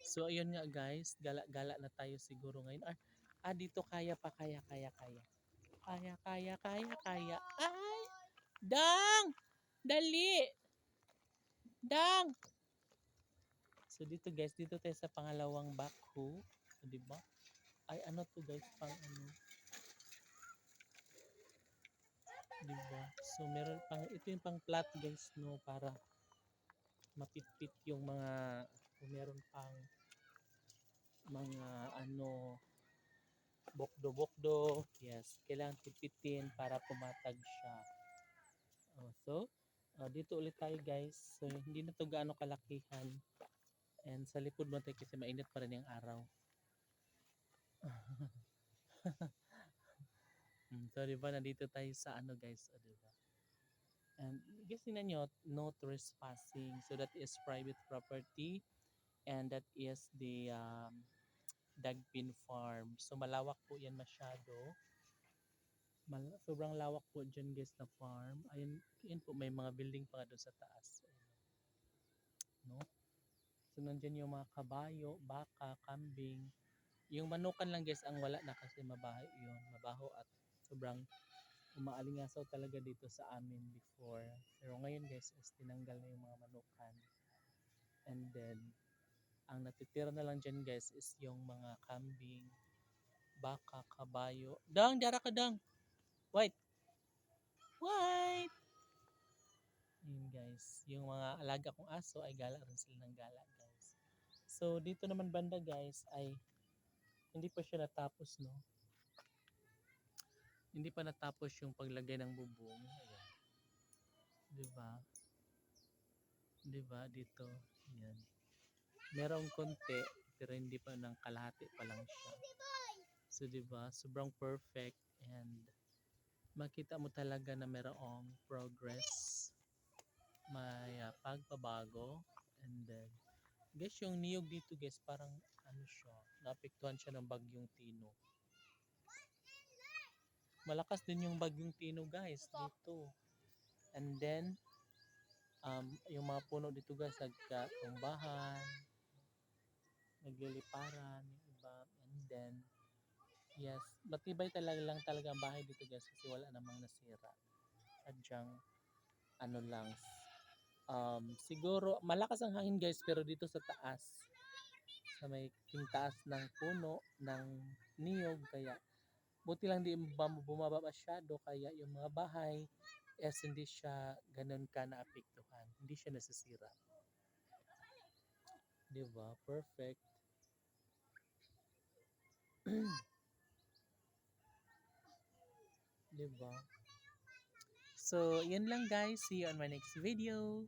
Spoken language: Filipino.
So ayun nga guys, gala-gala na tayo siguro ngayon. Dito kaya pa, kaya. Kaya. Ay! Dang! Dali! Dang! So dito guys, dito tayo sa pangalawang backhoe. So, di ba? Ay ano to guys, pang ano. Di ba? So meron pang, ito yung pang flat guys no, para mapitpit yung mga, kung meron pang mga ano, bokdo-bokdo. Yes, kailangan pipitin para pumatag siya. Dito ulit tayo guys. So hindi na to gaano kalakihan. And sa likod mo tayo kasi mainit pa rin yung araw. So diba nandito tayo sa ano guys, diba? And guys, tingnan nyo, no trespassing. So that is private property. And that is the Dagpin Farm. So malawak po yan masyado. Sobrang lawak po dyan guys na farm. Ayun po, may mga building pa doon sa taas. No? So nandyan yung mga kabayo, baka, kambing. Yung manukan lang guys ang wala na kasi mabaho yun. Mabaho at sobrang umaalingasaw talaga dito sa amin before. Pero ngayon guys is tinanggal na yung mga manukan. And then, ang natitira na lang dyan guys is yung mga kambing, baka, kabayo. Dang, dara ka dang! White! White! Yun guys, yung mga alaga kong aso ay gala rin sila ng gala guys. So dito naman banda guys ay hindi pa siya natapos no. Hindi pa natapos yung paglagay ng bubong. Ayan. 'Di ba? 'Di ba dito? Ayan. Merong konti pero hindi pa ng kalahati pa lang siya. So 'di ba? Sobrang perfect and makita mo talaga na merong progress. May pagbabago and then guys yung niyog dito guys parang ano siya, naapektuhan siya ng bagyong Tino. Malakas din yung bagyong Tino guys dito. And then yung mga puno dito guys nagkatumbahan, nagliliparan yung iba. And then yes, matibay talaga ang bahay dito guys kasi wala namang nasira. Sadyang ano lang, siguro malakas ang hangin guys pero dito sa taas, sa may taas ng puno ng niyog, kaya buti lang di bumaba masyado, kaya yung mga bahay hindi siya ganun ka naapektuhan, hindi siya nasisira. Diba? Perfect. Diba? So, yun lang guys. See you on my next video.